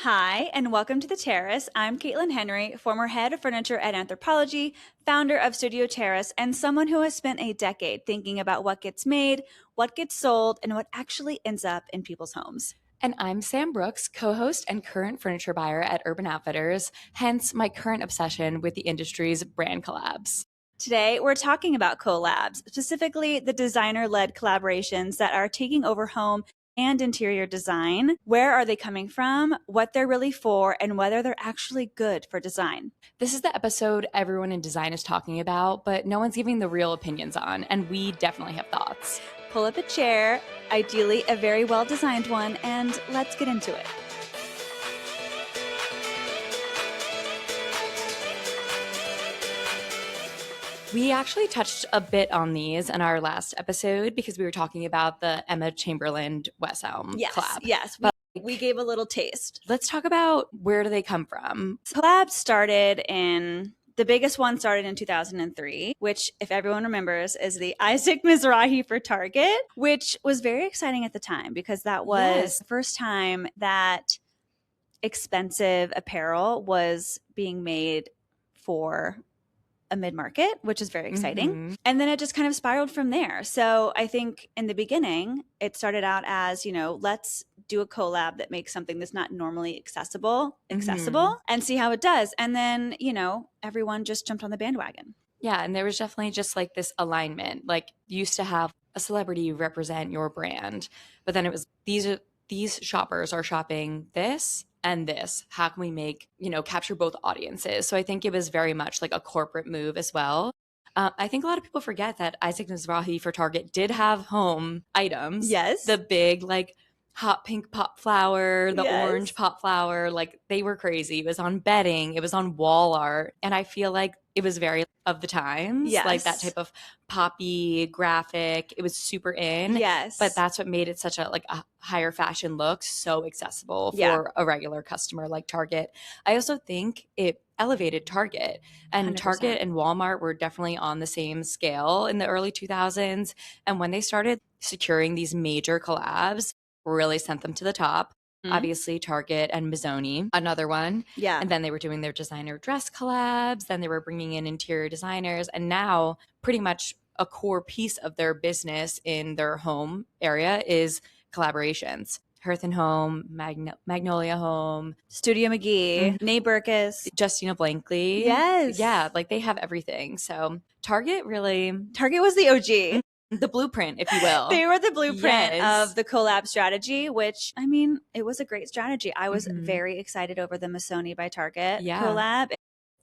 Hi, and welcome to The Terrace. I'm Caitlin Henry, former head of furniture at Anthropologie, founder of Studio Terrace, and someone who has spent a decade thinking about what gets made, what gets sold, and what actually ends up in people's homes. And I'm Sam Brooks, co-host and current furniture buyer at Urban Outfitters, hence my current obsession with the industry's brand collabs. Today, we're talking about collabs, specifically the designer-led collaborations that are taking over home and interior design. Where are they coming from, what they're really for, and whether they're actually good for design. This is the episode everyone in design is talking about, but no one's giving the real opinions on, and we definitely have thoughts. Pull up a chair, ideally a very well-designed one, and let's get into it. We actually touched a bit on these in our last episode because we were talking about the Emma Chamberlain West Elm collab. Yes, we gave a little taste. Let's talk about where do they come from. Collabs started in... The biggest one started in 2003, which, if everyone remembers, is the Isaac Mizrahi for Target, which was very exciting at the time because that was the first time that expensive apparel was being made for a mid-market, which is very exciting. Mm-hmm. And then it just kind of spiraled from there. So I think in the beginning, it started out as, let's do a collab that makes something that's not normally accessible and see how it does. And then, everyone just jumped on the bandwagon. Yeah. And there was definitely just like this alignment. Like you used to have a celebrity represent your brand, but then it was these shoppers are shopping this and this. How can we make, capture both audiences? So I think it was very much like a corporate move as well. I think a lot of people forget that Isaac Mizrahi for Target did have home items. Yes. The big hot pink pop flower, the orange pop flower, they were crazy. It was on bedding, it was on wall art. And I feel like it was very of the times, like that type of poppy graphic. It was super in. Yes. But that's what made it such a higher fashion look, so accessible for a regular customer like Target. I also think it elevated Target, and 100%. Target and Walmart were definitely on the same scale in the early 2000s. And when they started securing these major collabs, really sent them to the top. Obviously, Target and Mizoni, another one. Yeah. And then they were doing their designer dress collabs. Then they were bringing in interior designers. And now pretty much a core piece of their business in their home area is collaborations. Hearth and Home, Magnolia Home, Studio McGee, Nate Berkus, Justina Blankley. Yes. Yeah, they have everything. So Target was the OG. The blueprint, if you will. They were the blueprint of the collab strategy, which, it was a great strategy. I was very excited over the Mizoni by Target collab.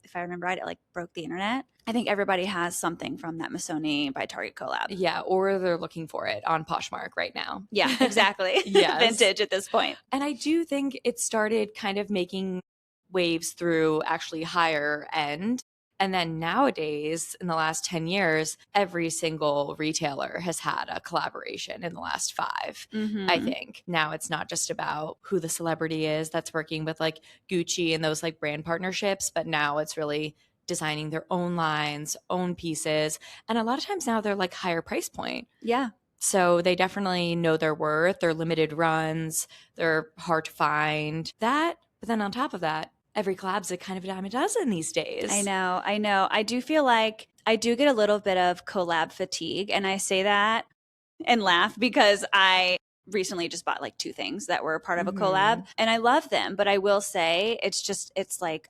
If I remember right, it broke the internet. I think everybody has something from that Mizoni by Target collab. Yeah, or they're looking for it on Poshmark right now. Yeah, exactly. Vintage at this point. And I do think it started kind of making waves through actually higher end. And then nowadays, in the last 10 years, every single retailer has had a collaboration in the last 5, I think. Now it's not just about who the celebrity is that's working with Gucci and those brand partnerships, but now it's really designing their own lines, own pieces. And a lot of times now they're higher price point. Yeah. So they definitely know their worth. They're limited runs. They're hard to find. But then on top of that, every collab's a kind of a dime a dozen these days. I know. I do feel like I do get a little bit of collab fatigue. And I say that and laugh because I recently just bought 2 things that were part of a collab and I love them. But I will say it's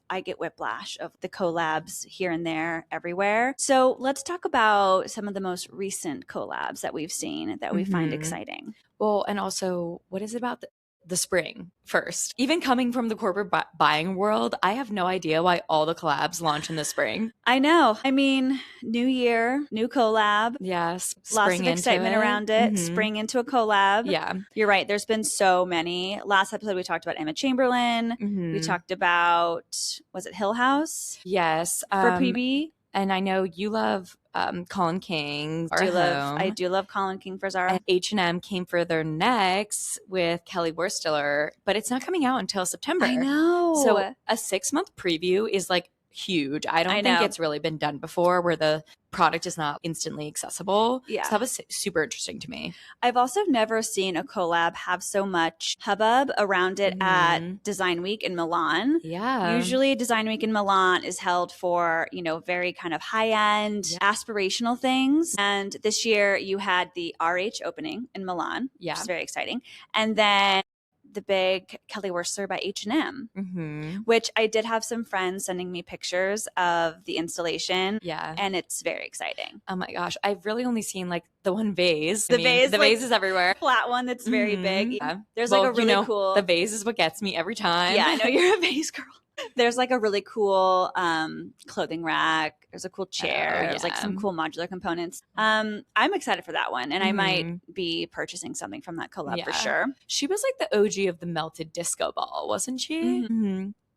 I get whiplash of the collabs here and there everywhere. So let's talk about some of the most recent collabs that we've seen that we find exciting. Well, and also what is it about the spring first? Even coming from the corporate buying world, I have no idea why all the collabs launch in the spring. I know. New year, new collab. Yes. Lots of excitement around it. Spring into a collab. Yeah. You're right. There's been so many. Last episode, we talked about Emma Chamberlain. We talked about, was it Hill House? Yes. For PB. And I know you love Colin King. I do love Colin King for Zara. And H&M came for their next with Kelly Wearstler, but it's not coming out until September. I know. So a 6-month preview is huge. I don't I think know. it's really been done before where the product is not instantly accessible. Yeah. So that was super interesting to me. I've also never seen a collab have so much hubbub around it at Design Week in Milan. Yeah. Usually Design Week in Milan is held for, you know, very kind of high-end aspirational things. And this year you had the RH opening in Milan, which is very exciting. And then the big Kelly Wearstler by H&M, which I did have some friends sending me pictures of the installation. Yeah. And it's very exciting. Oh my gosh. I've really only seen like the one vase. The vase, the vase is everywhere. Flat one that's very big. Yeah. There's like a really cool. The vase is what gets me every time. Yeah, I know you're a vase girl. There's like a really cool clothing rack. There's a cool chair. There's like some cool modular components. I'm excited for that one. And I might be purchasing something from that collab for sure. She was like the OG of the melted disco ball, wasn't she?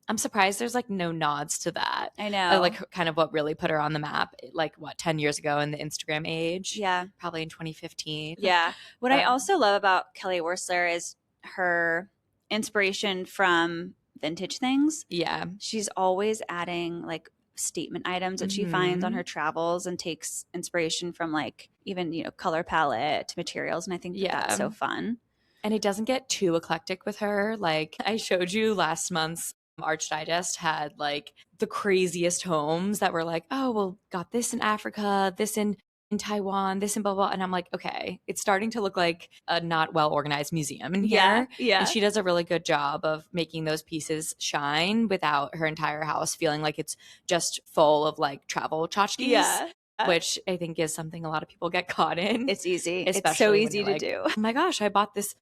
I'm surprised there's like no nods to that. I know. Like kind of what really put her on the map, like what, 10 years ago in the Instagram age? Yeah. Probably in 2015. Yeah. What I also love about Kelly Wearstler is her inspiration from vintage things. Yeah. She's always adding like statement items that she finds on her travels and takes inspiration from like even, you know, color palette to materials. And I think that's so fun. And it doesn't get too eclectic with her. Like I showed you last month's Arch Digest had like the craziest homes that were like, oh, well, got this in Africa, this in Taiwan, this and blah, blah. And I'm like, okay, it's starting to look like a not well organized museum in here. Yeah. And she does a really good job of making those pieces shine without her entire house feeling like it's just full of like travel tchotchkes. Yeah. Which I think is something a lot of people get caught in. It's easy. It's so easy to do. Oh my gosh, I bought this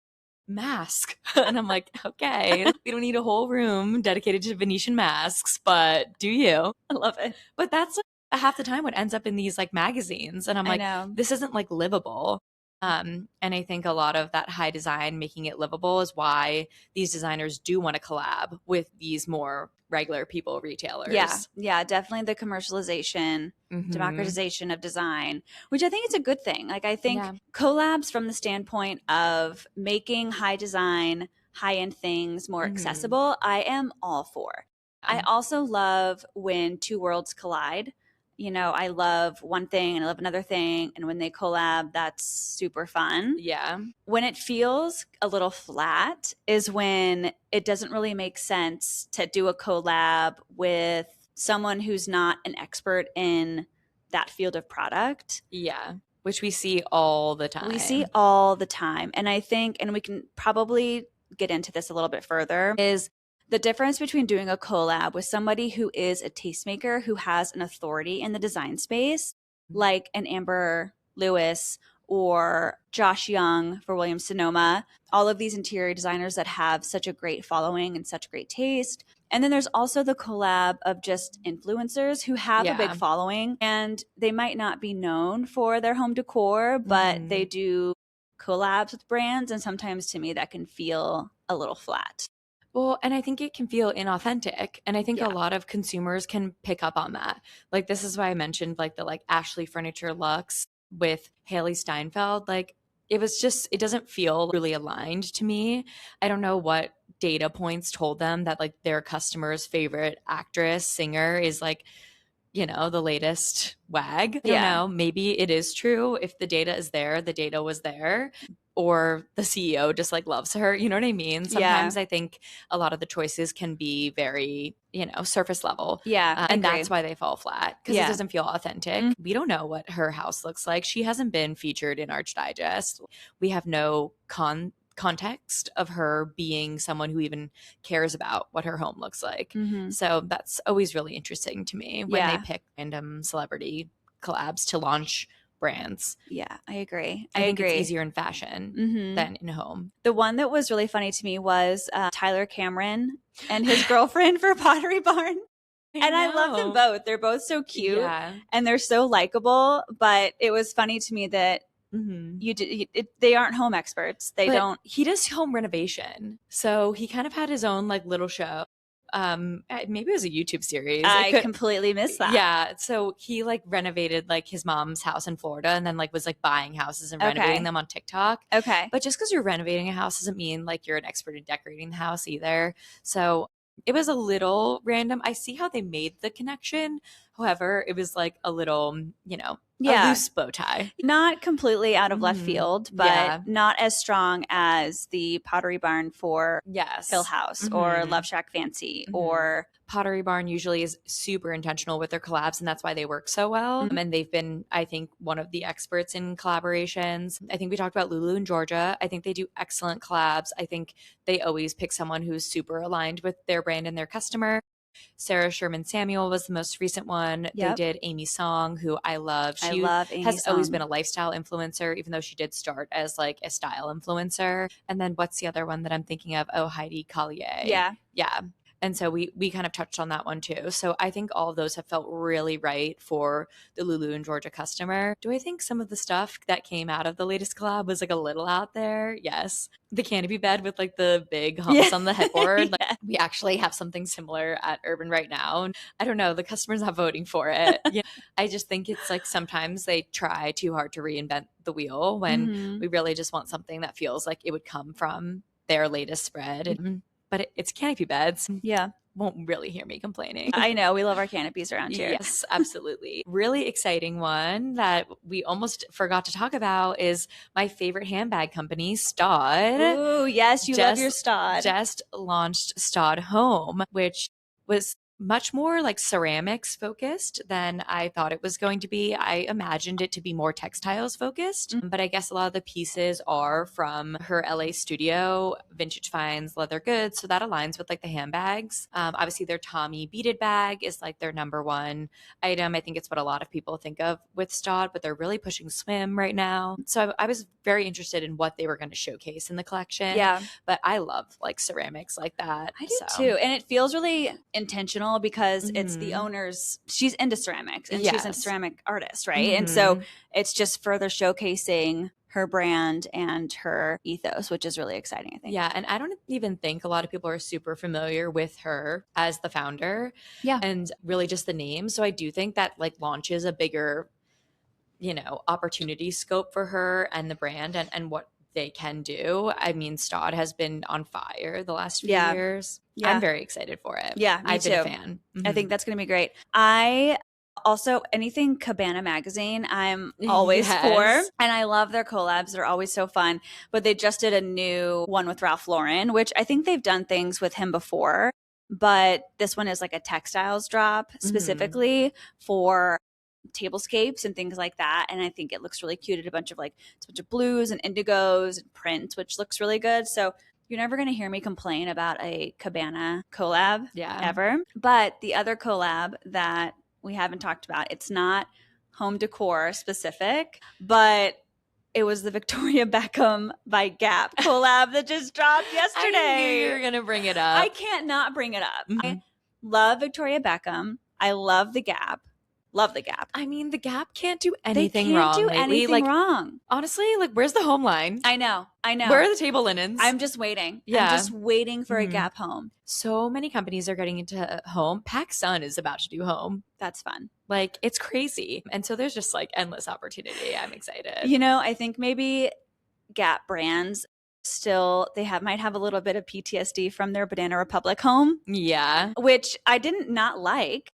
mask. And I'm like, okay, we don't need a whole room dedicated to Venetian masks, but do you? I love it. But that's like half the time what ends up in these like magazines. And I'm like, this isn't like livable. And I think a lot of that high design, making it livable, is why these designers do want to collab with these more regular people retailers. Yeah, definitely the commercialization, democratization of design, which I think is a good thing. Like I think collabs from the standpoint of making high design, high-end things more accessible, I am all for. I also love when two worlds collide. You know, I love one thing and I love another thing. And when they collab, that's super fun. Yeah. When it feels a little flat is when it doesn't really make sense to do a collab with someone who's not an expert in that field of product. Yeah. Which we see all the time. We see all the time. And I think, and we can probably get into this a little bit further, is the difference between doing a collab with somebody who is a tastemaker, who has an authority in the design space, like an Amber Lewis or Josh Young for Williams Sonoma, all of these interior designers that have such a great following and such great taste. And then there's also the collab of just influencers who have a big following and they might not be known for their home decor, but they do collabs with brands. And sometimes to me that can feel a little flat. Well, and I think it can feel inauthentic. And I think a lot of consumers can pick up on that. Like, this is why I mentioned like the like Ashley Furniture Luxe with Haley Steinfeld. Like, it was just, it doesn't feel really aligned to me. I don't know what data points told them that like their customer's favorite actress, singer is like, you know, the latest wag. I don't know. Maybe it is true. If the data is there, the data was there. Or the CEO just like loves her. You know what I mean? Sometimes I think a lot of the choices can be very, you know, surface level. Yeah. And that's why they fall flat because it doesn't feel authentic. We don't know what her house looks like. She hasn't been featured in Arch Digest. We have no context of her being someone who even cares about what her home looks like. So that's always really interesting to me when they pick random celebrity collabs to launch brands. Yeah, I agree. I think it's easier in fashion than in home. The one that was really funny to me was Tyler Cameron and his girlfriend for Pottery Barn. I love them both. They're both so cute and they're so likable. But it was funny to me that they aren't home experts. He does home renovation. So he kind of had his own like little show. Maybe it was a YouTube series. I completely missed that. Yeah. So he like renovated like his mom's house in Florida and then like was like buying houses and renovating them on TikTok. Okay. But just because you're renovating a house doesn't mean like you're an expert in decorating the house either. So It was a little random. I see how they made the connection. However, it was like a little, a loose bow tie. Not completely out of left field, but not as strong as the Pottery Barn for Hill House or Love Shack Fancy or Pottery Barn usually is super intentional with their collabs, and that's why they work so well. And they've been, I think, one of the experts in collaborations. I think we talked about Lulu in Georgia. I think they do excellent collabs. I think they always pick someone who's super aligned with their brand and their customer. Sarah Sherman Samuel was the most recent one. They did Amy Song, who I love. She has always been a lifestyle influencer, even though she did start as like a style influencer. And then what's the other one that I'm thinking of? Oh, Heidi Collier. Yeah. And so we kind of touched on that one too. So I think all of those have felt really right for the Lulu and Georgia customer. Do I think some of the stuff that came out of the latest collab was like a little out there? Yes. The canopy bed with like the big humps on the headboard. Like, we actually have something similar at Urban right now. And I don't know, the customer's not voting for it. I just think it's like sometimes they try too hard to reinvent the wheel when we really just want something that feels like it would come from their latest spread. But it's canopy beds. Won't really hear me complaining. I know. We love our canopies around here. Yes, absolutely. Really exciting one that we almost forgot to talk about is my favorite handbag company, Staud. Ooh, yes. You love your Staud. Just launched Staud Home, which was much more like ceramics focused than I thought it was going to be. I imagined it to be more textiles focused, but I guess a lot of the pieces are from her LA studio, Vintage Finds Leather Goods. So that aligns with like the handbags. Obviously their Tommy beaded bag is like their number one item. I think it's what a lot of people think of with Staud, but they're really pushing swim right now. So I was very interested in what they were going to showcase in the collection. But I love like ceramics like that. I do too. And it feels really intentional because it's the owner's, she's into ceramics and she's a ceramic artist, right? And so it's just further showcasing her brand and her ethos, which is really exciting, I think. Yeah, and I don't even think a lot of people are super familiar with her as the founder. And really just the name. So I do think that like launches a bigger, opportunity scope for her and the brand and what they can do. I mean, Staud has been on fire the last few years. I'm very excited for it. I've been a fan. I think that's going to be great. I also, anything Cabana Magazine, I'm always for. And I love their collabs. They're always so fun. But they just did a new one with Ralph Lauren, which I think they've done things with him before. But this one is like a textiles drop specifically for tablescapes and things like that, and I think it looks really cute. At a bunch of blues and indigos and prints, which looks really good. So you're never going to hear me complain about a Cabana collab ever. But the other collab that we haven't talked about, it's not home decor specific, but it was the Victoria Beckham by Gap collab that just dropped yesterday. I knew you were going to bring it up. I can't not bring it up. I love Victoria Beckham. I love the Gap. Love the Gap. I mean, the Gap can't do anything wrong. They can't do anything wrong. Honestly, like, where's the home line? I know. Where are the table linens? I'm just waiting. I'm just waiting for a Gap home. So many companies are getting into home. PacSun is about to do home. That's fun. Like, it's crazy. And so there's just like endless opportunity. I'm excited. I think maybe Gap brands still might have a little bit of PTSD from their Banana Republic home. Which I didn't not like.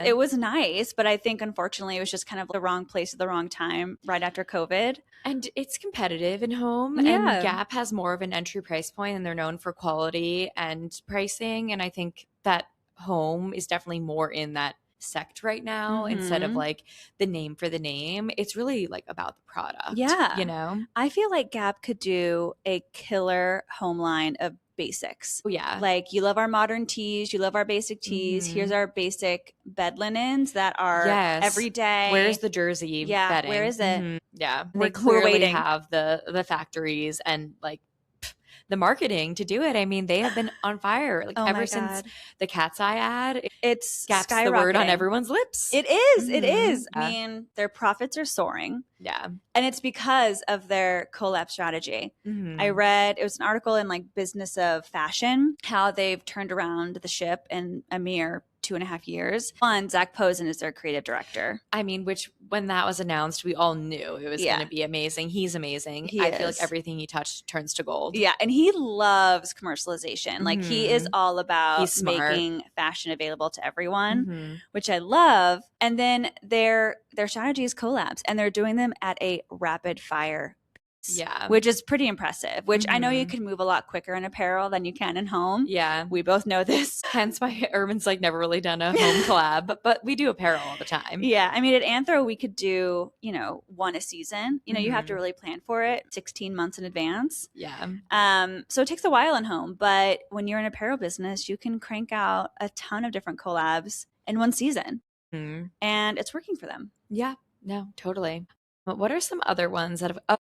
It was nice, but I think unfortunately it was just kind of the wrong place at the wrong time right after COVID. And it's competitive in home. And Gap has more of an entry price point and they're known for quality and pricing. And I think that home is definitely more in that sect right now instead of like the name for the name. It's really like about the product. I feel like Gap could do a killer home line of basics. Like, you love our modern tees, you love our basic tees. Here's our basic bed linens that are everyday. Where's the jersey bedding? Where is it? They clearly have the factories and like the marketing to do it. I mean, they have been on fire ever since the Cat's Eye ad. It's Gap's the word on everyone's lips. It is. It is. I mean, their profits are soaring. And it's because of their collab strategy. I read, it was an article in like Business of Fashion, how they've turned around the ship in a mere 2.5 years. One, Zach Posen is their creative director. I mean, which when that was announced, we all knew it was going to be amazing. He's amazing. I feel like everything he touched turns to gold. Yeah, and he loves commercialization. Like he is all about making fashion available to everyone, which I love. And then their strategy is collabs, and they're doing them at a rapid fire. Yeah. Which is pretty impressive, which I know you can move a lot quicker in apparel than you can in home. Yeah. We both know this. Hence why Urban's like never really done a home collab, but we do apparel all the time. Yeah. I mean, at Anthro, we could do, one a season. You have to really plan for it 16 months in advance. Yeah. So it takes a while in home, but when you're in apparel business, you can crank out a ton of different collabs in one season. And it's working for them. Yeah. No, totally. But what are some other ones that have...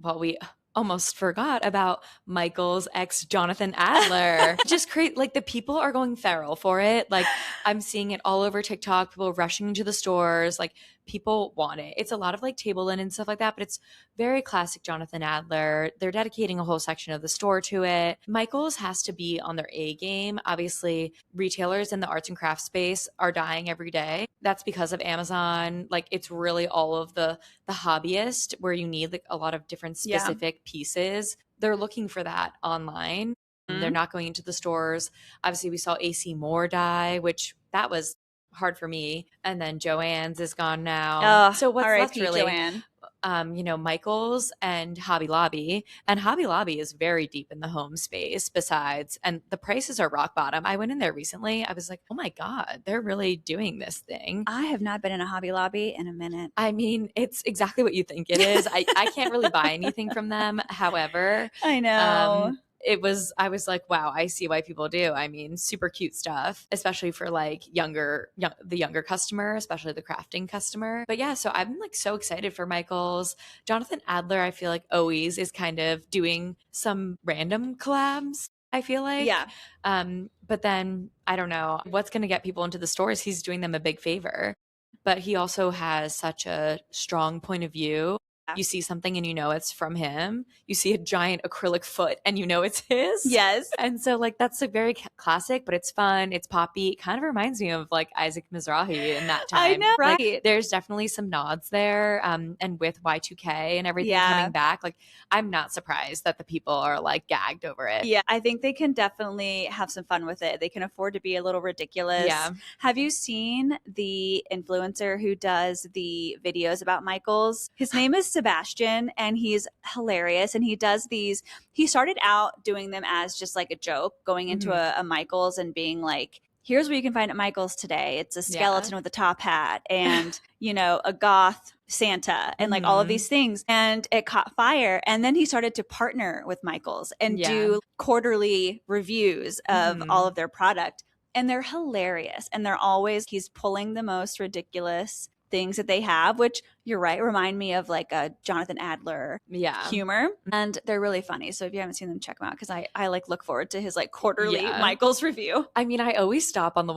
Well, we almost forgot about Michael's ex, Jonathan Adler. Just create, like, the people are going feral for it. Like, I'm seeing it all over TikTok, people rushing into the stores. Like, people want it. It's a lot of like table linen and stuff like that, but it's very classic Jonathan Adler. They're dedicating a whole section of the store to it. Michael's has to be on their A game. Obviously, retailers in the arts and crafts space are dying every day. That's because of Amazon. Like, it's really all of the hobbyist where you need like a lot of different specific pieces. They're looking for that online. They're not going into the stores. Obviously, we saw AC Moore die, which that was hard for me. And then Joann's is gone now. So what's left really, Joanne? Michael's and Hobby Lobby. And Hobby Lobby is very deep in the home space besides, and the prices are rock bottom. I went in there recently. I was like, oh my God, they're really doing this thing. I have not been in a Hobby Lobby in a minute. I mean, it's exactly what you think it is. I can't really buy anything from them. However, I know. I was like, wow, I see why people do. I mean, super cute stuff, especially for like the younger customer, especially the crafting customer. But yeah, so I'm like so excited for Michael's. Jonathan Adler, I feel like always is kind of doing some random collabs, I feel like. Yeah. But then I don't know what's going to get people into the stores. He's doing them a big favor, but he also has such a strong point of view. You see something and you know it's from him. You see a giant acrylic foot and you know it's his. Yes. And so like that's a very classic, but it's fun. It's poppy. It kind of reminds me of like Isaac Mizrahi in that time. I know, right? Like, there's definitely some nods there. And with Y2K and everything coming back, like I'm not surprised that the people are like gagged over it. Yeah, I think they can definitely have some fun with it. They can afford to be a little ridiculous. Yeah. Have you seen the influencer who does the videos about Michael's? His name is Sebastian, and he's hilarious. And he does these, he started out doing them as just like a joke, going into a Michael's and being like, here's what you can find at Michael's today. It's a skeleton with a top hat and, a goth Santa and like all of these things. And it caught fire. And then he started to partner with Michael's and do quarterly reviews of all of their product. And they're hilarious. And he's pulling the most ridiculous things that they have, which you're right, remind me of like a Jonathan Adler humor. And they're really funny. So if you haven't seen them, check them out because I like look forward to his like quarterly Michael's review. I mean, I always stop on the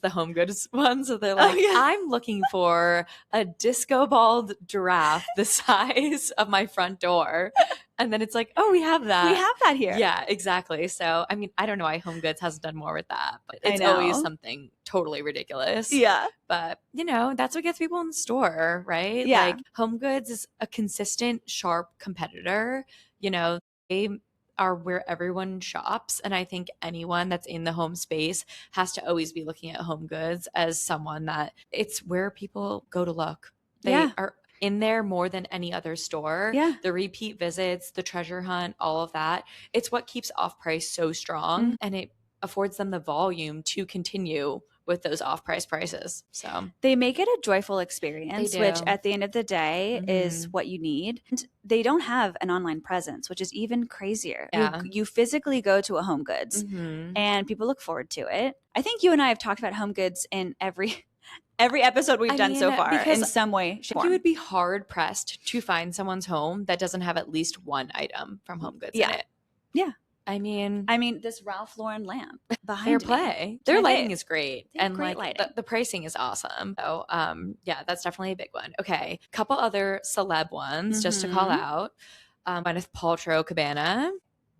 home goods ones. So they're like, I'm looking for a disco balled giraffe the size of my front door. And then it's like, oh, we have that. We have that here. Yeah, exactly. So, I mean, I don't know why Home Goods hasn't done more with that, but it's always something totally ridiculous. Yeah. But, that's what gets people in the store, right? Yeah. Like, Home Goods is a consistent, sharp competitor. They are where everyone shops. And I think anyone that's in the home space has to always be looking at Home Goods as someone that it's where people go to look. They are in there more than any other store. Yeah. The repeat visits, the treasure hunt, all of that. It's what keeps off-price so strong and it affords them the volume to continue with those off-price prices. So they make it a joyful experience, which at the end of the day is what you need. And they don't have an online presence, which is even crazier. Yeah. You physically go to a Home Goods and people look forward to it. I think you and I have talked about Home Goods in every episode we've done so far in some way, shape, or form. You would be hard pressed to find someone's home that doesn't have at least one item from Home Goods in it. Yeah. I mean, this Ralph Lauren lamp behind fair play. Their lighting is great. And great like lighting. the pricing is awesome. So that's definitely a big one. Okay. Couple other celeb ones just to call out. Gwyneth Paltrow Cabana.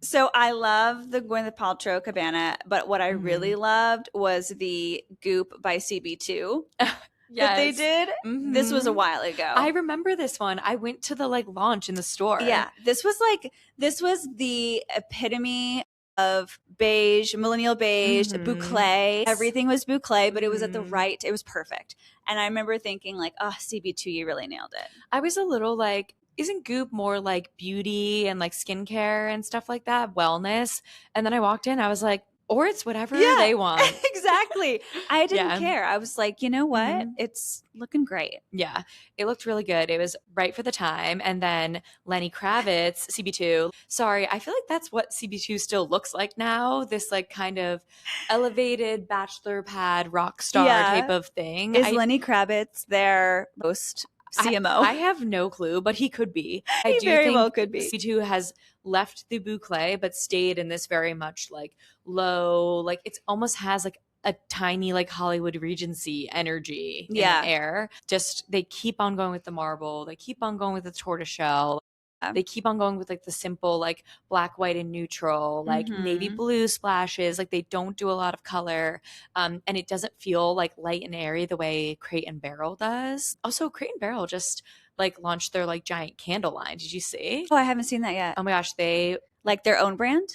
So I love the Gwyneth Paltrow cabana, but what I really loved was the Goop by CB2 that they did. This was a while ago. I remember this one. I went to the like launch in the store. Yeah, this was the epitome of beige, millennial beige, boucle. Everything was boucle, but it was it was perfect. And I remember thinking like, oh, CB2, you really nailed it. I was a little like, isn't Goop more like beauty and like skincare and stuff like that, wellness? And then I walked in, I was like, or it's whatever they want. Exactly. I didn't care. I was like, you know what? It's looking great. Yeah, it looked really good. It was right for the time. And then Lenny Kravitz, CB2. Sorry, I feel like that's what CB2 still looks like now. This like kind of elevated bachelor pad rock star type of thing. Is Lenny Kravitz their most CMO? I have no clue, but he could be. He very well could be. CB2 has left the boucle, but stayed in this very much like low, like it almost has like a tiny like Hollywood Regency energy in the air. Just they keep on going with the marble. They keep on going with the tortoiseshell. They keep on going with like the simple like black, white, and neutral, like navy blue splashes. Like they don't do a lot of color. And it doesn't feel like light and airy the way Crate and Barrel does. Also, Crate and Barrel just like launched their like giant candle line. Did you see? Oh, I haven't seen that yet. Oh my gosh, they like their own brand?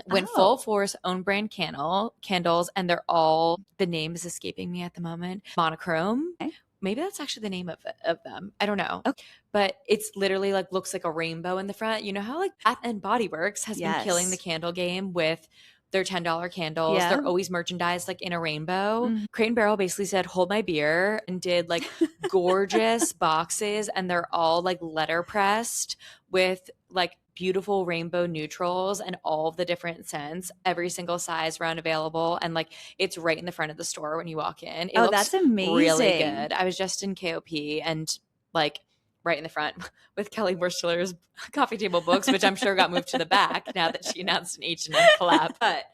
Went full force own brand candles, and they're all, the name is escaping me at the moment, monochrome. Okay. Maybe that's actually the name of them. I don't know. Okay. But it's literally like looks like a rainbow in the front. You know how like Bath and Body Works has been killing the candle game with their $10 candles. They're always merchandised like in a rainbow. Crate and Barrel basically said, hold my beer, and did like gorgeous boxes, and they're all like letterpressed with like beautiful rainbow neutrals and all of the different scents, every single size round available. And like it's right in the front of the store when you walk in. It looks that's amazing. Really good. I was just in KOP and like right in the front with Kelly Wearstler's coffee table books, which I'm sure got moved to the back now that she announced an H&M collab. But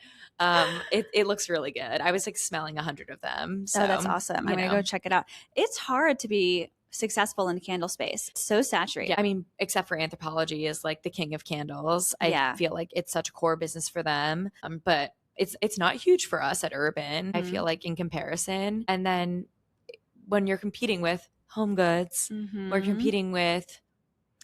it looks really good. I was like smelling 100 of them. So that's awesome. I'm going to go check it out. It's hard to be successful in the candle space. It's so saturated. Yeah, I mean, except for Anthropologie is like the king of candles. I feel like it's such a core business for them. But it's not huge for us at Urban, I feel like, in comparison. And then when you're competing with Home Goods, or competing with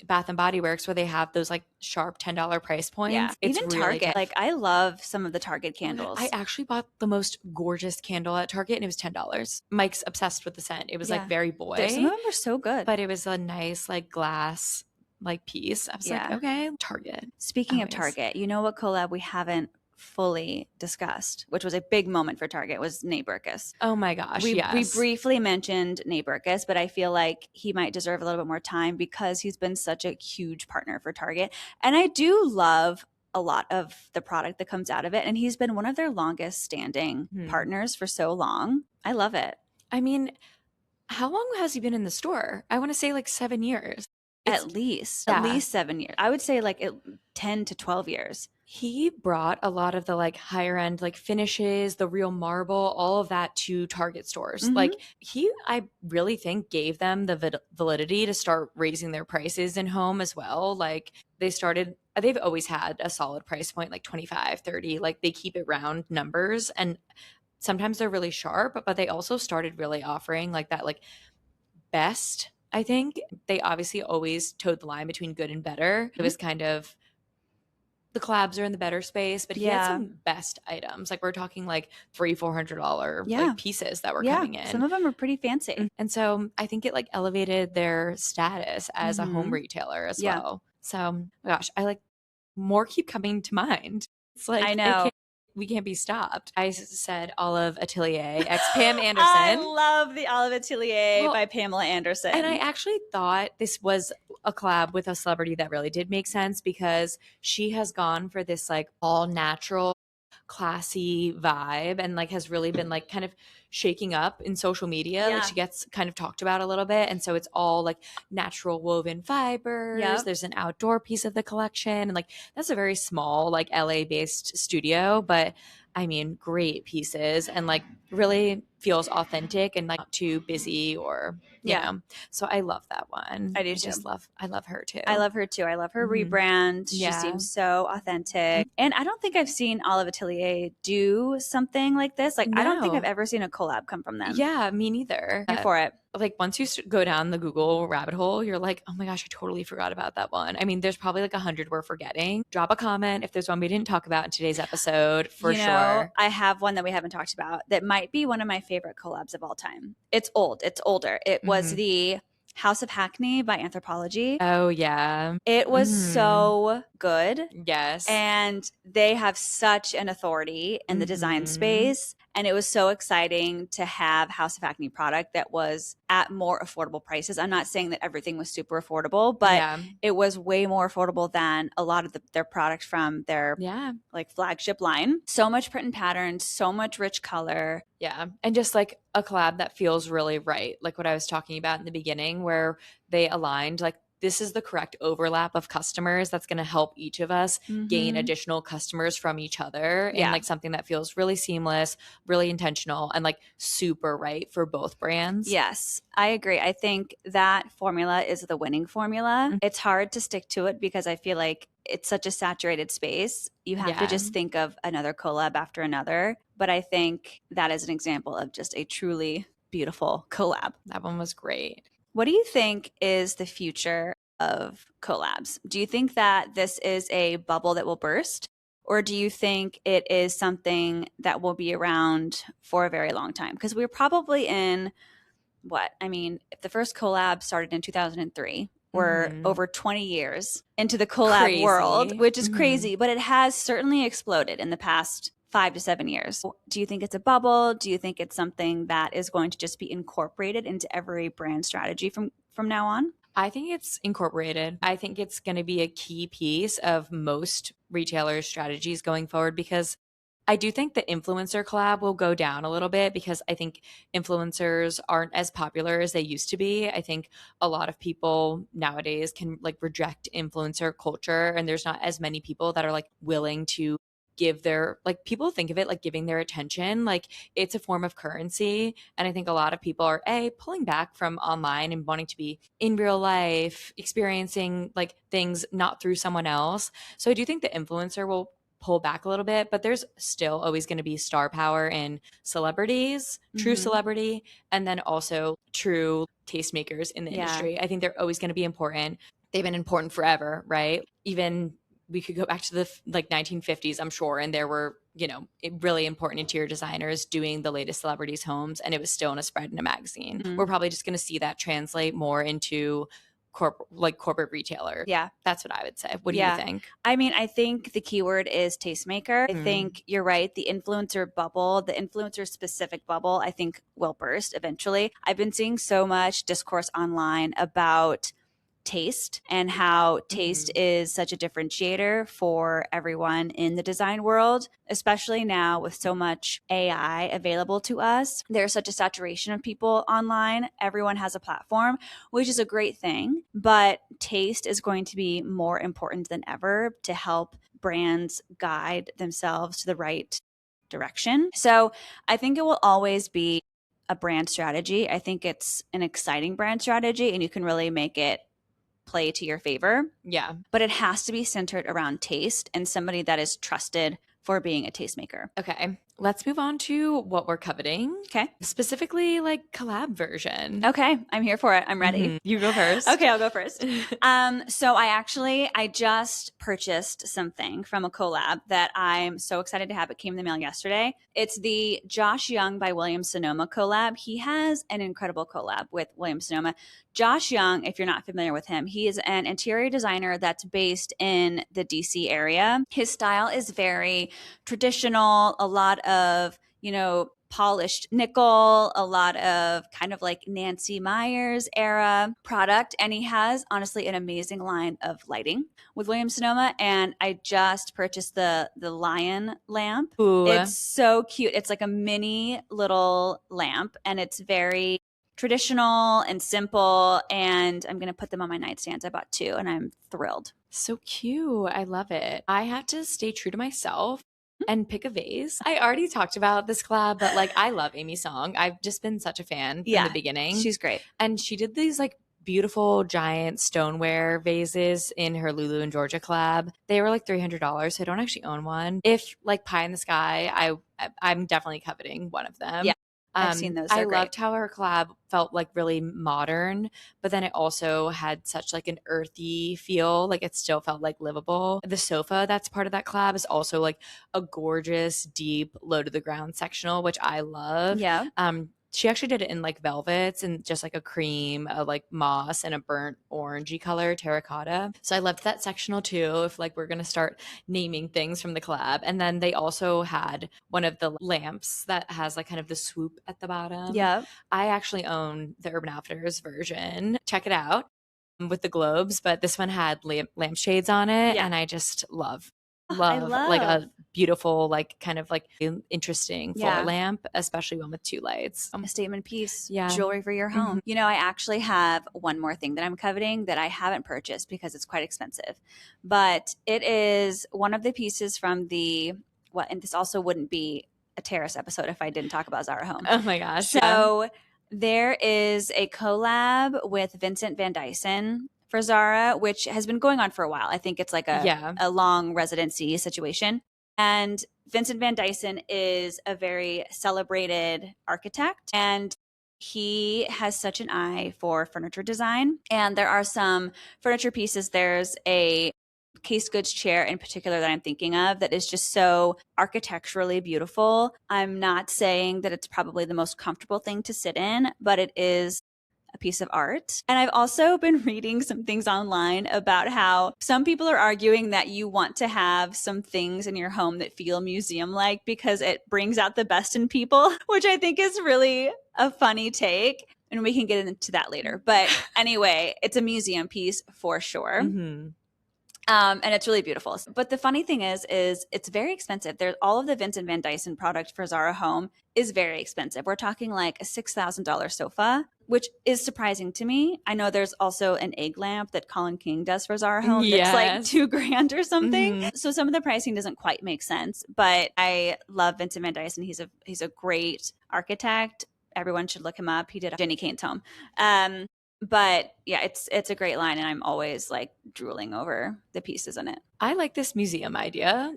Bath and Body Works, where they have those like sharp $10 price points. Yeah, it's even really Target. Like I love some of the Target candles. I actually bought the most gorgeous candle at Target, and it was $10. Mike's obsessed with the scent. It was like very boy. Some of them are so good, but it was a nice like glass like piece. I was like, okay, Target. Speaking of Target, you know what collab we haven't fully discussed, which was a big moment for Target, was Nate Berkus. Oh my gosh, we briefly mentioned Nate Berkus, but I feel like he might deserve a little bit more time because he's been such a huge partner for Target. And I do love a lot of the product that comes out of it, and he's been one of their longest standing partners for so long. I love it. I mean, how long has he been in the store? I want to say like 7 years. At least 7 years. I would say like 10 to 12 years. He brought a lot of the like higher end like finishes, the real marble, all of that to Target stores. Like I really think gave them the validity to start raising their prices in home as well. Like they've always had a solid price point, like 25, 30, like they keep it round numbers, and sometimes they're really sharp, but they also started really offering like that like best. I think they obviously always towed the line between good and better. It was kind of, the collabs are in the better space, but he had some best items. Like we're talking like $300-$400 like pieces that were coming in. Some of them are pretty fancy. And so I think it like elevated their status as a home retailer as well. So gosh, I like more keep coming to mind. It's like, I know. We can't be stopped. I said Olive Atelier x Pam Anderson. I love the Olive Atelier by Pamela Anderson. And I actually thought this was a collab with a celebrity that really did make sense, because she has gone for this like all natural, classy vibe, and like has really been like kind of shaking up in social media. Like she gets kind of talked about a little bit, and so it's all like natural woven fibers. There's an outdoor piece of the collection, and like that's a very small like LA based studio, but I mean great pieces, and like really feels authentic and like not too busy or you know. So I love that one. I do I love her too. I love her too. I love her rebrand. She seems so authentic. And I don't think I've seen Olive Atelier do something like this. Like, I don't think I've ever seen a collab come from them. Yeah, me neither. Here for it. Like once you go down the Google rabbit hole, you're like, oh my gosh, I totally forgot about that one. I mean, there's probably like 100 we're forgetting. Drop a comment if there's one we didn't talk about in today's episode for sure. I have one that we haven't talked about that might be one of my favorite collabs of all time. It's old. It's older. It was the House of Hackney by Anthropologie. Oh, yeah. It was so good. Yes. And they have such an authority in the design space. And it was so exciting to have House of Hackney product that was at more affordable prices. I'm not saying that everything was super affordable, but it was way more affordable than a lot of their product from their like flagship line. So much print and pattern, so much rich color. Yeah. And just like a collab that feels really right. Like what I was talking about in the beginning where they aligned like this is the correct overlap of customers that's going to help each of us gain additional customers from each other and like something that feels really seamless, really intentional, and like super right for both brands. Yes, I agree. I think that formula is the winning formula. It's hard to stick to it because I feel like it's such a saturated space. You have to just think of another collab after another. But I think that is an example of just a truly beautiful collab. That one was great. What do you think is the future of collabs? Do you think that this is a bubble that will burst? Or do you think it is something that will be around for a very long time? Because we're probably in if the first collab started in 2003, we're over 20 years into the collab world, which is crazy, but it has certainly exploded in the past 5 to 7 years. Do you think it's a bubble? Do you think it's something that is going to just be incorporated into every brand strategy from now on? I think it's incorporated. I think it's going to be a key piece of most retailers' strategies going forward because I do think the influencer collab will go down a little bit because I think influencers aren't as popular as they used to be. I think a lot of people nowadays can like reject influencer culture and there's not as many people that are like willing to give their like people think of it like giving their attention like it's a form of currency and I think a lot of people are pulling back from online and wanting to be in real life experiencing like things not through someone else. So I do think the influencer will pull back a little bit, but there's still always going to be star power in celebrities, true celebrity, and then also true tastemakers in the industry. I think they're always going to be important. They've been important forever, right? Even we could go back to the like 1950s, I'm sure, and there were, really important interior designers doing the latest celebrities' homes, and it was still in a spread in a magazine. We're probably just going to see that translate more into corporate retailer. Yeah. That's what I would say. What do you think? I mean, I think the keyword is tastemaker. I think you're right. The influencer bubble, the influencer specific bubble, I think will burst eventually. I've been seeing so much discourse online about taste and how taste is such a differentiator for everyone in the design world, especially now with so much AI available to us. There's such a saturation of people online. Everyone has a platform, which is a great thing, but taste is going to be more important than ever to help brands guide themselves to the right direction. So I think it will always be a brand strategy. I think it's an exciting brand strategy and you can really make it play to your favor. Yeah. But it has to be centered around taste and somebody that is trusted for being a tastemaker. Okay. Let's move on to what we're coveting. Okay. Specifically like collab version. Okay. I'm here for it. I'm ready. You go first. Okay, I'll go first. So I just purchased something from a collab that I'm so excited to have. It came in the mail yesterday. It's the Josh Young by Williams Sonoma collab. He has an incredible collab with Williams Sonoma. Josh Young, if you're not familiar with him, he is an interior designer that's based in the DC area. His style is very traditional, a lot of, polished nickel, a lot of kind of like Nancy Meyers era product. And he has honestly an amazing line of lighting with Williams Sonoma. And I just purchased the lion lamp. Ooh. It's so cute. It's like a mini little lamp and it's very traditional and simple. And I'm going to put them on my nightstands. I bought 2 and I'm thrilled. So cute. I love it. I have to stay true to myself. and pick a vase. I already talked about this collab, but like I love Amy's song. I've just been such a fan from the beginning. She's great. And she did these like beautiful giant stoneware vases in her Lulu and Georgia collab. They were like $300, so I don't actually own one. If like pie in the sky, I'm definitely coveting one of them. Yeah. I've seen those. I loved how her collab felt like really modern, but then it also had such like an earthy feel. Like it still felt like livable. The sofa that's part of that collab is also like a gorgeous, deep, low to the ground sectional, which I love. Yeah. She actually did it in like velvets and just like a cream, a like moss and a burnt orangey color, terracotta. So I loved that sectional too, if like we're going to start naming things from the collab. And then they also had one of the lamps that has like kind of the swoop at the bottom. Yeah. I actually own the Urban Outfitters version. Check it out with the globes, but this one had lampshades on it. Yeah. And I just love love like a beautiful, like kind of like interesting floor Yeah. lamp, especially one with two lights. A statement piece, Yeah. jewelry for your home. You know, I actually have one more thing that I'm coveting that I haven't purchased because it's quite expensive, but it is one of the pieces from the and this also wouldn't be a Terrace episode if I didn't talk about Zara Home. Oh my gosh. So there is a collab with Vincent Van Dyson for Zara, which has been going on for a while. I think it's like a long residency situation. And Vincent Van Dyson is a very celebrated architect, and he has such an eye for furniture design. And there are some furniture pieces. There's a case goods chair in particular that I'm thinking of that is just so architecturally beautiful. I'm not saying that it's probably the most comfortable thing to sit in, but it is a piece of art. And I've also been reading some things online about how some people are arguing that you want to have some things in your home that feel museum-like because it brings out the best in people, which I think is really a funny take. And we can get into that later. But anyway, it's a museum piece for sure. Mm-hmm. And it's really beautiful. But the funny thing is it's very expensive. There's all of the Vincent Van Dyson product for Zara Home is very expensive. We're talking like a $6,000 sofa, which is surprising to me. I know there's also an egg lamp that Colin King does for Zara Home. That's like $2,000 or something. Mm-hmm. So some of the pricing doesn't quite make sense, but I love Vincent Van Dyson. He's a great architect. Everyone should look him up. He did Jenny Kane's home. But yeah, it's a great line, and I'm always like drooling over the pieces in it. I like this museum idea.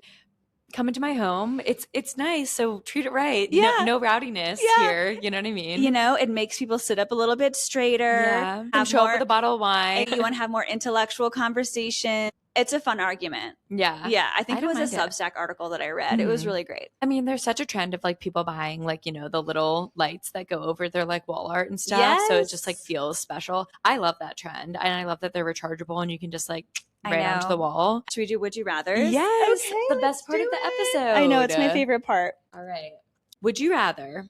Come into my home. It's nice, so treat it right. Yeah. No rowdiness here. You know what I mean? You know, it makes people sit up a little bit straighter. Yeah. And show up with a bottle of wine. You want to have more intellectual conversation. It's a fun argument. Yeah. Yeah. I think it was a Substack article that I read. Mm-hmm. It was really great. I mean, there's such a trend of like people buying like, you know, the little lights that go over their like wall art and stuff. Yes. So it just like feels special. I love that trend. And I love that they're rechargeable and you can just like right onto the wall. Should we do Would You Rather? Yes. Okay, the best part of the episode. I know. It's my favorite part. All right. Would you rather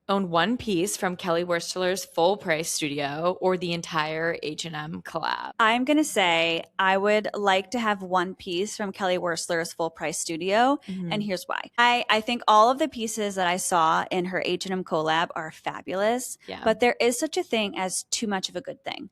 own one piece from Kelly Wearstler's full price studio or the entire H&M collab? I'm going to say I would like to have one piece from Kelly Wearstler's full price studio. Mm-hmm. And here's why. I think all of the pieces that I saw in her H&M collab are fabulous, but there is such a thing as too much of a good thing.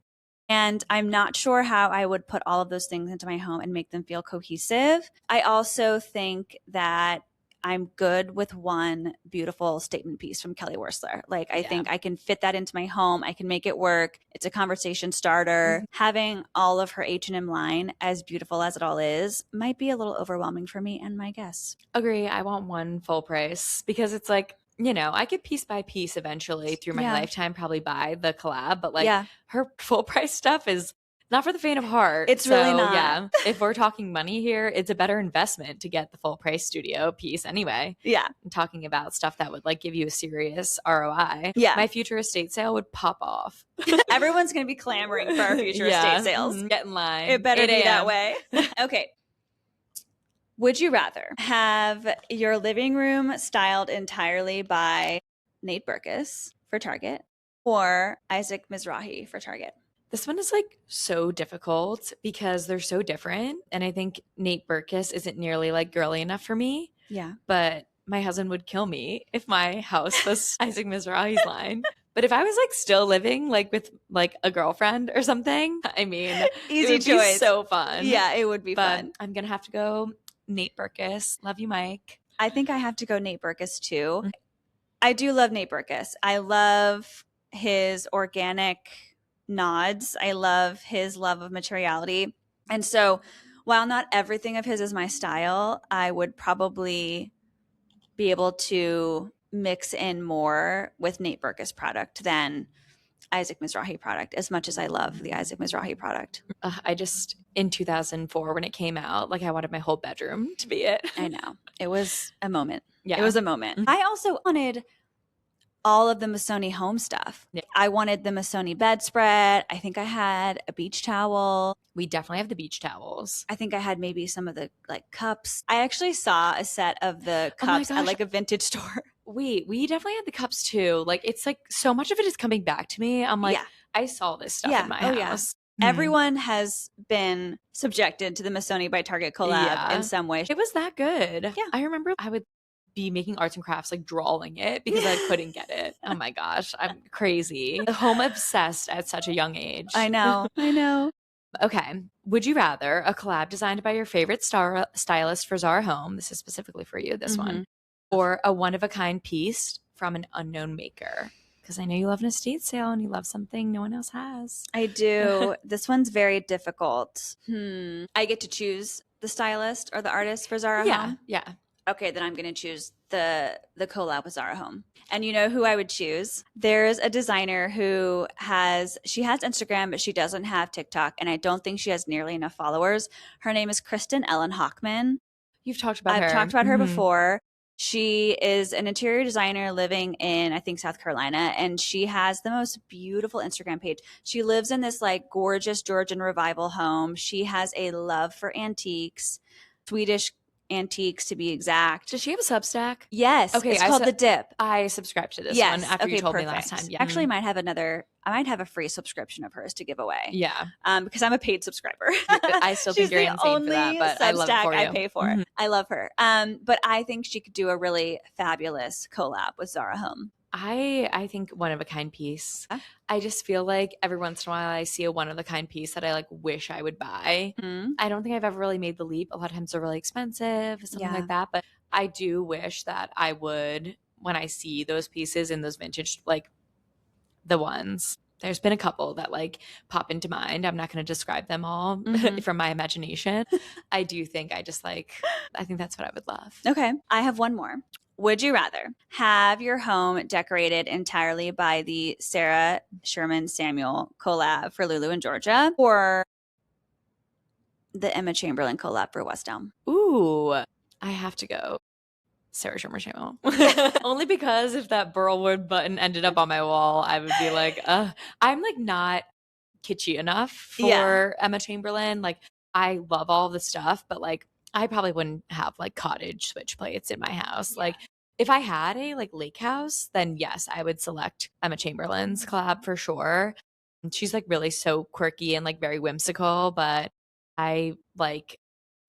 And I'm not sure how I would put all of those things into my home and make them feel cohesive. I also think that I'm good with one beautiful statement piece from Kelly Wearstler. Like, I think I can fit that into my home. I can make it work. It's a conversation starter. Mm-hmm. Having all of her H&M line, as beautiful as it all is, might be a little overwhelming for me and my guests. Agree. I want one full price because it's like, you know, I could piece by piece eventually through my lifetime probably buy the collab, but like her full price stuff is not for the faint of heart. It's really not. Yeah. If we're talking money here, it's a better investment to get the full price studio piece anyway. Yeah. I'm talking about stuff that would like give you a serious ROI. Yeah. My future estate sale would pop off. Everyone's going to be clamoring for our future estate sales. Mm-hmm. Get in line. It better be that way. Okay. Would you rather have your living room styled entirely by Nate Berkus for Target or Isaac Mizrahi for Target? This one is like so difficult because they're so different. And I think Nate Berkus isn't nearly like girly enough for me. Yeah. But my husband would kill me if my house was Isaac Mizrahi's line. But if I was like still living like with like a girlfriend or something, I mean, easy it would choice. Be so fun. Yeah, it would be fun. I'm going to have to go Nate Berkus. Love you, Mike. I think I have to go Nate Berkus too. I do love Nate Berkus. I love his organic nods. I love his love of materiality. And so while not everything of his is my style, I would probably be able to mix in more with Nate Berkus product than Isaac Mizrahi product, as much as I love the Isaac Mizrahi product. I just, in 2004 when it came out, like I wanted my whole bedroom to be it. I know. It was a moment. Yeah. It was a moment. I also wanted all of the Missoni home stuff. Yeah. I wanted the Missoni bedspread. I think I had a beach towel. We definitely have the beach towels. I think I had maybe some of the like cups. I actually saw a set of the cups at like a vintage store. We definitely had the cups too. Like it's like so much of it is coming back to me. I'm like, I saw this stuff in my house. Yeah. Everyone has been subjected to the Missoni by Target collab in some way. It was that good. Yeah. I remember I would be making arts and crafts, like drawing it because I couldn't get it. Oh my gosh, I'm crazy. Home obsessed at such a young age. I know. I know. Okay. Would you rather a collab designed by your favorite stylist for Zara Home, this is specifically for you, this one, or a one-of-a-kind piece from an unknown maker? Because I know you love an estate sale and you love something no one else has. I do. This one's very difficult. I get to choose the stylist or the artist for Zara Home? Yeah. Okay, then I'm going to choose the collab with Zara Home. And you know who I would choose? There's a designer who she has Instagram, but she doesn't have TikTok. And I don't think she has nearly enough followers. Her name is Kristen Ellen Hockman. You've talked about her. I've talked about her before. She is an interior designer living in, I think, South Carolina. And she has the most beautiful Instagram page. She lives in this like gorgeous Georgian revival home. She has a love for antiques, Swedish antiques to be exact. Does she have a Substack? Yes. Okay, it's called The Dip. I subscribed to this one after you told me last time. Yeah. Actually, I might have a free subscription of hers to give away. Yeah. Because I'm a paid subscriber. I still think you're insane for that, but I love it for you. I pay for. I love her. But I think she could do a really fabulous collab with Zara Home. I think one-of-a-kind piece. I just feel like every once in a while I see a one-of-a-kind piece that I like wish I would buy. I don't think I've ever really made the leap. A lot of times they're really expensive, something like that. But I do wish that I would, when I see those pieces in those vintage, like the ones. There's been a couple that like pop into mind. I'm not going to describe them all from my imagination. I do think I think that's what I would love. Okay. I have one more. Would you rather have your home decorated entirely by the Sarah Sherman Samuel collab for Lulu in Georgia, or the Emma Chamberlain collab for West Elm? Ooh, I have to go Sarah Sherman Samuel. Only because if that Burlwood button ended up on my wall, I would be like, I'm like not kitschy enough for Emma Chamberlain. Like I love all the stuff, but like I probably wouldn't have like cottage switch plates in my house. Like if I had a like lake house, then yes, I would select Emma Chamberlain's collab for sure. She's like really so quirky and like very whimsical, but I like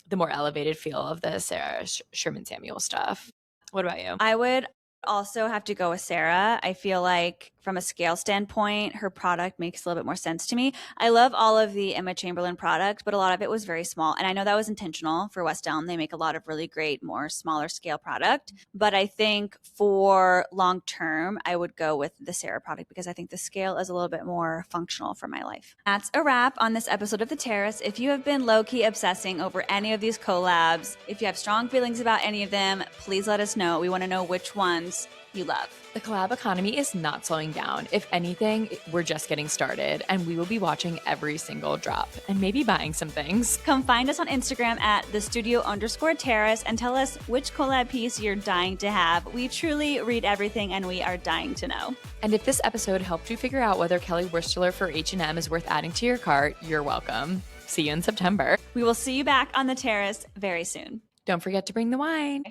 the more elevated feel of the Sarah Sherman Samuel stuff. What about you? I would also have to go with Sarah. I feel like from a scale standpoint, her product makes a little bit more sense to me. I love all of the Emma Chamberlain product, but a lot of it was very small. And I know that was intentional for West Elm. They make a lot of really great, more smaller scale product. But I think for long term, I would go with the Sarah product because I think the scale is a little bit more functional for my life. That's a wrap on this episode of The Terrace. If you have been low-key obsessing over any of these collabs, if you have strong feelings about any of them, please let us know. We want to know which ones you love. The collab economy is not slowing down. If anything, we're just getting started, and we will be watching every single drop and maybe buying some things. Come find us on Instagram at @thestudio_terrace and tell us which collab piece you're dying to have. We truly read everything and we are dying to know. And if this episode helped you figure out whether Kelly Wearstler for H&M is worth adding to your cart, you're welcome. See you in September. We will see you back on the terrace very soon. Don't forget to bring the wine.